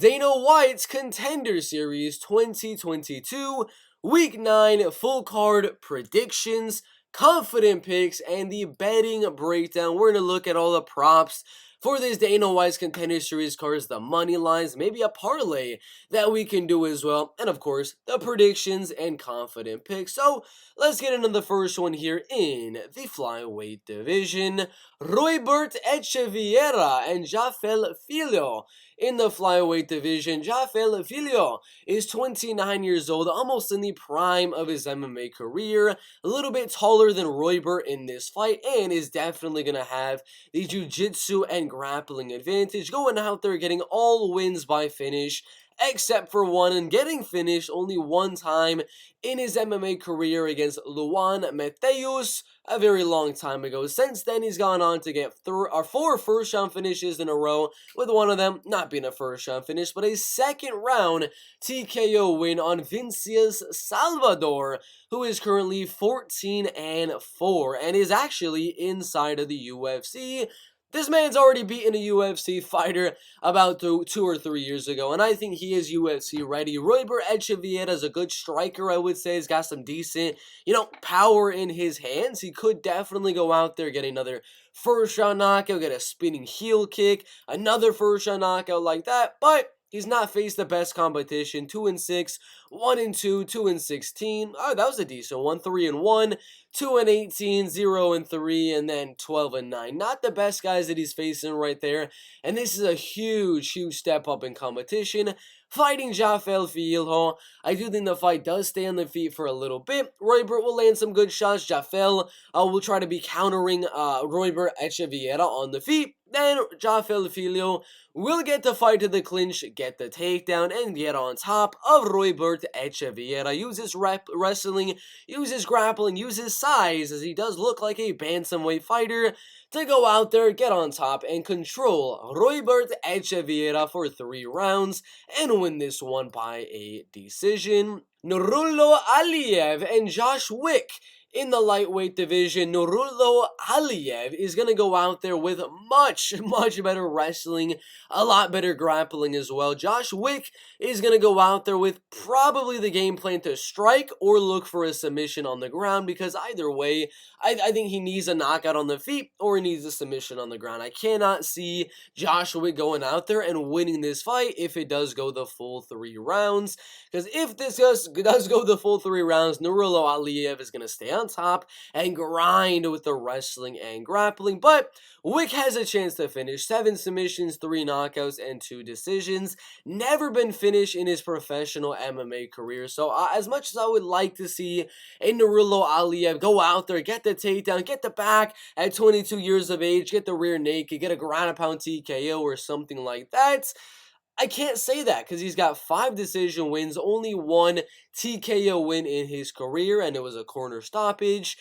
Dana White's Contender Series 2022, Week 9 full card predictions, confident picks, and the betting breakdown. We're going to look at all the props for this Dana White's Contender Series cards, the money lines, maybe a parlay that we can do as well, and of course, the predictions and confident picks. So, let's get into the first one here in the flyweight division. Bert, Echeverria, and Jafel Filho. In the flyweight division, Jafel Filho is 29 years old, almost in the prime of his MMA career, a little bit taller than Bert in this fight, and is definitely going to have the jiu-jitsu and grappling advantage, going out there getting all wins by finish, except for one, and getting finished only one time in his MMA career against Luan Mateus a very long time ago. Since then, he's gone on to get 4 first-round finishes in a row, with one of them not being a first-round finish, but a second-round TKO win on Vinicius Salvador, who is currently 14-4 and is actually inside of the UFC. This man's already beaten a UFC fighter about 2 or 3 years ago, and I think he is UFC ready. Bert Echeverria is a good striker, I would say. He's got some decent, power in his hands. He could definitely go out there, get another first-round knockout, get a spinning heel kick, another first-round knockout like that, but he's not faced the best competition. 2-6, 1-2, 2-16. Oh, that was a decent one. 3-1, 2-18, 0-3, and then 12-9. Not the best guys that he's facing right there. And this is a huge step up in competition. Fighting Jafel Filho. I do think the fight does stay on the feet for a little bit. Bert will land some good shots. Jafel will try to be countering Bert Echeverria on the feet. Then Jafel Filho will get the fight to the clinch, get the takedown, and get on top of Bert Echeverria. Uses wrestling, uses grappling, uses size, as he does look like a bantamweight fighter, to go out there, get on top, and control Bert Echeverria for 3 rounds, and win this one by a decision. Nurullo, Aliev, and Wick. In the lightweight division, Nurullo Aliev is going to go out there with much better wrestling, a lot better grappling as well. Wick is going to go out there with probably the game plan to strike or look for a submission on the ground, because either way, I think he needs a knockout on the feet or he needs a submission on the ground. I cannot see Wick going out there and winning this fight if it does go the full 3 rounds, because if this does go the full 3 rounds, Nurullo Aliev is going to stay on top and grind with the wrestling and grappling, but Wick has a chance to finish. 7 submissions, 3 knockouts, and 2 decisions. Never been finished in his professional MMA career, so as much as I would like to see a Nurullo Aliev go out there, get the takedown, get the back at 22 years of age, get the rear naked, get a ground and pound TKO or something like that, I can't say that, because he's got 5 decision wins, only 1 TKO win in his career, and it was a corner stoppage.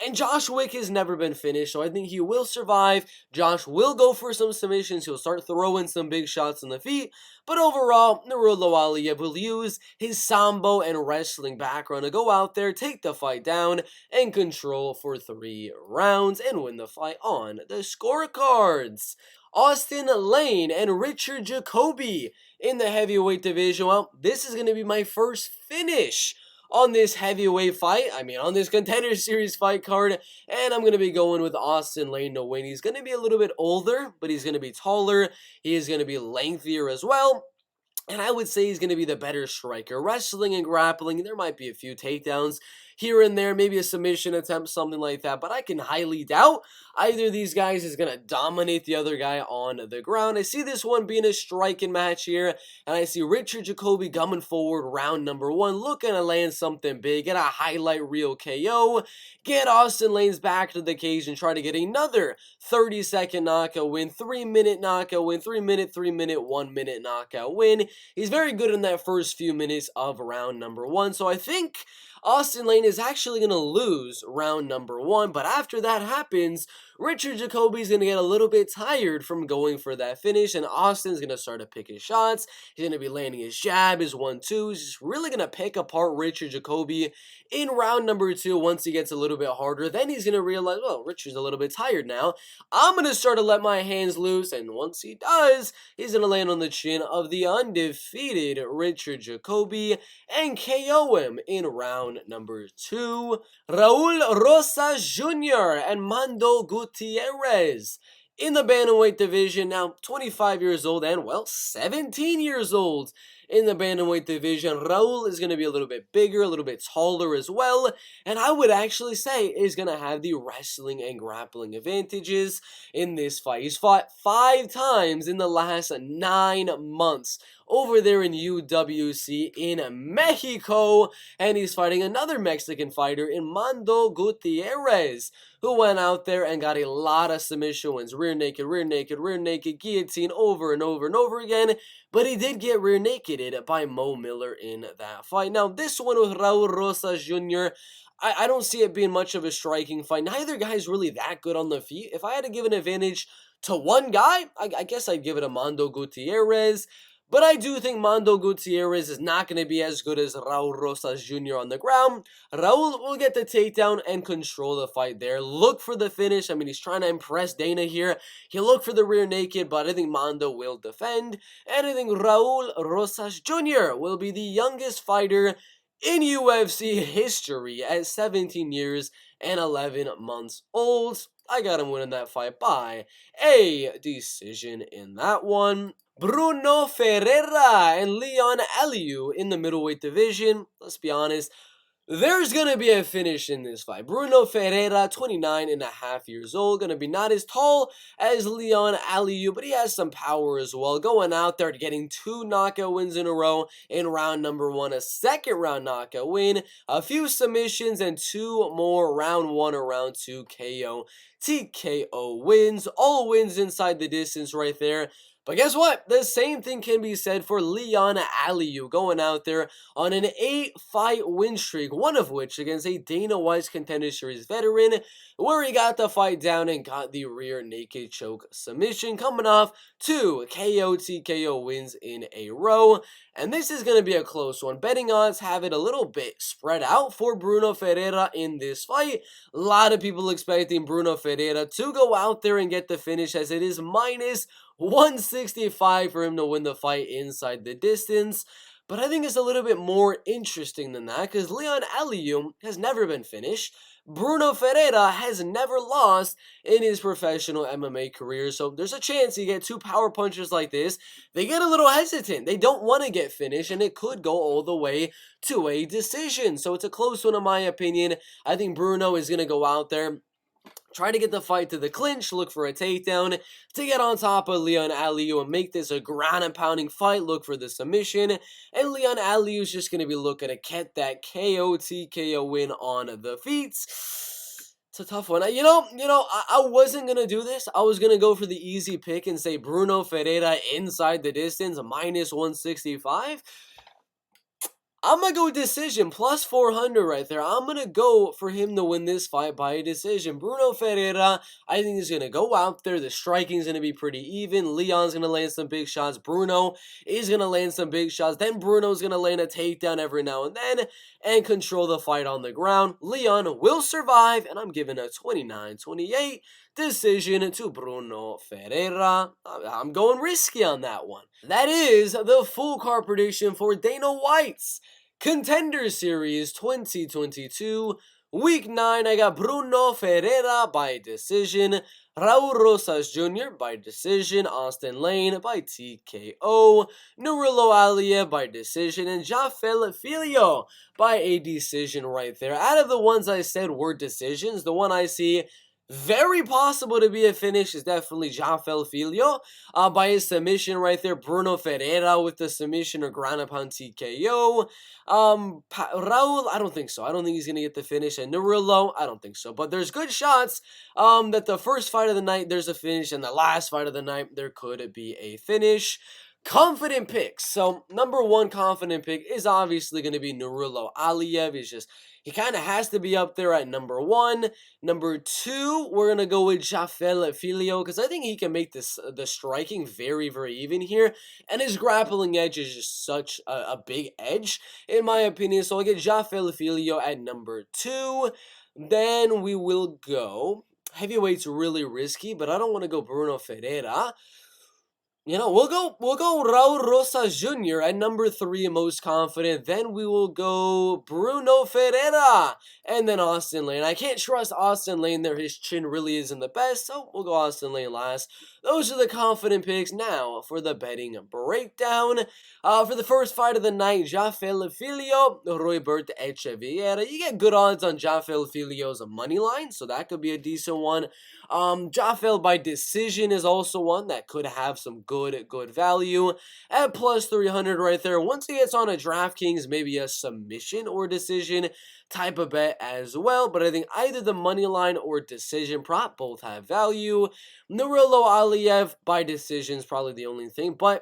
And Wick has never been finished, so I think he will survive. Will go for some submissions. He'll start throwing some big shots in the feet. But overall, Nurullo Aliev will use his sambo and wrestling background to go out there, take the fight down, and control for 3 rounds, and win the fight on the scorecards. Austen Lane and Richard Jacobi in the heavyweight division. Well, this is going to be my first finish on this heavyweight fight, on this Contender Series fight card, and I'm going to be going with Austen Lane to win. He's going to be a little bit older, but he's going to be taller. He is going to be lengthier as well. And I would say he's going to be the better striker. Wrestling and grappling, there might be a few takedowns here and there, maybe a submission attempt, something like that, but I can highly doubt either of these guys is going to dominate the other guy on the ground. I see this one being a striking match here, and I see Richard Jacobi coming forward round number 1, looking to land something big, get a highlight reel KO, get Austen Lane's back to the cage, and try to get another 30-second knockout win, 3-minute knockout win, 3-minute, 3-minute, 1-minute knockout win. He's very good in that first few minutes of round number 1, so I think Austen Lane is actually going to lose round number 1, but after that happens, Richard Jacobi's going to get a little bit tired from going for that finish, and Austen's going to start to pick his shots. He's going to be landing his jab, his 1-2s, just really going to pick apart Richard Jacobi in round number 2 once he gets a little bit harder. Then he's going to realize, well, Richard's a little bit tired now. I'm going to start to let my hands loose, and once he does, he's going to land on the chin of the undefeated Richard Jacobi and KO him in round number 2. Raul Rosas Jr. and Mando Gutierrez in the bantamweight division, now 25 years old and, well, 17 years old in the bantamweight division. Raul is going to be a little bit bigger, a little bit taller as well, and I would actually say is going to have the wrestling and grappling advantages in this fight. He's fought 5 times in the last 9 months over there in UWC in Mexico, and he's fighting another Mexican fighter in Mando Gutierrez, who went out there and got a lot of submission wins. Rear naked, rear naked, rear naked, guillotine over and over and over again, but he did get rear nakeded by Mo Miller in that fight. Now, this one with Raul Rosas Jr., I don't see it being much of a striking fight. Neither guy's really that good on the feet. If I had to give an advantage to one guy, I guess I'd give it to Mando Gutierrez. But I do think Mando Gutierrez is not going to be as good as Raul Rosas Jr. on the ground. Raul will get the takedown and control the fight there. Look for the finish. I mean, he's trying to impress Dana here. He'll look for the rear naked, but I think Mando will defend. And I think Raul Rosas Jr. will be the youngest fighter in UFC history at 17 years and 11 months old. I got him winning that fight by a decision in that one. Brunno Ferreira and Leon Aliu in the middleweight division. Let's be honest, there's going to be a finish in this fight. Brunno Ferreira, 29 and a half years old, going to be not as tall as Leon Aliu, but he has some power as well. Going out there getting 2 knockout wins in a row in round number 1, a second round knockout win, a few submissions, and 2 more round 1 or round 2 KO, TKO wins. All wins inside the distance right there. But guess what? The same thing can be said for Leon Aliu, going out there on an 8-fight win streak, one of which against a Dana White's Contender Series veteran, where he got the fight down and got the rear naked choke submission, coming off 2 KO TKO wins in a row. And this is going to be a close one. Betting odds have it a little bit spread out for Brunno Ferreira in this fight. A lot of people expecting Brunno Ferreira to go out there and get the finish, as it is minus 165 for him to win the fight inside the distance. But I think it's a little bit more interesting than that, because Leon Aliu has never been finished. Brunno Ferreira has never lost in his professional MMA career, so there's a chance you get 2 power punches like this. They get a little hesitant. They don't want to get finished, and it could go all the way to a decision. So it's a close one in my opinion. I think Brunno is going to go out there, try to get the fight to the clinch, look for a takedown to get on top of Leon Aliu and make this a ground and pounding fight, look for the submission, and Leon Aliu is just going to be looking to get that KO TKO win on the feet. It's a tough one. I wasn't going to do this. I was going to go for the easy pick and say Brunno Ferreira inside the distance, minus 165. I'm going to go decision, plus 400 right there. I'm going to go for him to win this fight by a decision. Brunno Ferreira, I think he's going to go out there. The striking is going to be pretty even. Leon's going to land some big shots. Brunno is going to land some big shots. Then Bruno's going to land a takedown every now and then and control the fight on the ground. Leon will survive, and I'm giving a 29-28 decision to Brunno Ferreira. I'm going risky on that one. That is the full card prediction for Dana White's Contender Series 2022. Week 9, I got Brunno Ferreira by decision, Raul Rosas Jr. by decision, Austen Lane by TKO, Nurullo Aliev by decision, and Jafel Filho by a decision right there. Out of the ones I said were decisions, the one I see very possible to be a finish is definitely Jafel Filho by his submission right there. Brunno Ferreira with the submission or ground and pound TKO. Raul, I don't think so. I don't think he's going to get the finish. And Nurullo, I don't think so. But there's good shots that the first fight of the night there's a finish, and the last fight of the night there could be a finish. Confident picks. So, number one confident pick is obviously going to be Nurullo. Aliev is just, he kind of has to be up there at number one. Number two, we're going to go with Jafel Filho, because I think he can make this the striking very, very even here. And his grappling edge is just such a big edge, in my opinion. So, I'll get Jafel Filho at number two. Then we will go. Heavyweight's really risky, but I don't want to go Brunno Ferreira. We'll go Raul Rosas Jr. at number three, most confident. Then we will go Brunno Ferreira, and then Austen Lane. I can't trust Austen Lane there. His chin really isn't the best, so we'll go Austen Lane last. Those are the confident picks. Now for the betting breakdown. For the first fight of the night, Jafel Filho, Bert Echeverria. You get good odds on Jafel Filio's money line, so that could be a decent one. Jafel by decision is also one that could have some good value at plus 300 right there. Once he gets on a DraftKings, maybe a submission or decision type of bet as well, but I think either the money line or decision prop both have value. Nurullo Aliev by decision is probably the only thing, but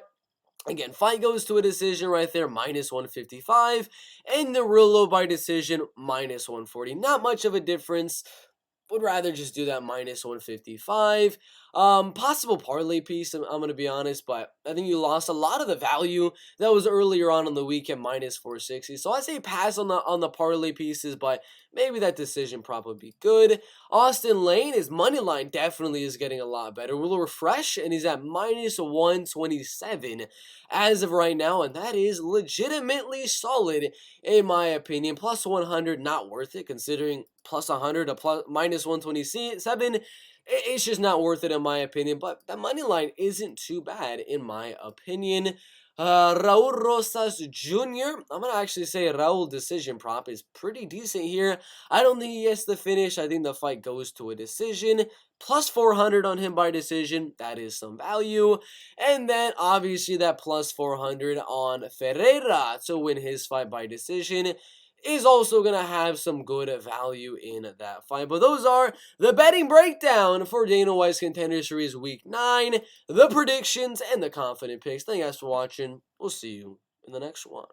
again, fight goes to a decision right there, minus 155, and Nurullo by decision, minus 140. Not much of a difference. Would rather just do that minus 155. Possible parlay piece, I'm going to be honest, but I think you lost a lot of the value that was earlier on in the week at minus 460. So I say pass on the parlay pieces, but maybe that decision prop would be good. Austen Lane, his money line definitely is getting a lot better. We'll refresh, and he's at minus 127 as of right now, and that is legitimately solid in my opinion. Plus 100, not worth it, considering plus 100 to minus 127. It's just not worth it in my opinion, but the money line isn't too bad in my opinion. Raul Rosas Jr. I'm going to actually say Raul decision prop is pretty decent here. I don't think he gets the finish. I think the fight goes to a decision. Plus 400 on him by decision. That is some value. And then obviously that plus 400 on Ferreira to win his fight by decision is also going to have some good value in that fight. But those are the betting breakdown for Dana White's Contender Series Week 9, the predictions, and the confident picks. Thank you guys for watching. We'll see you in the next one.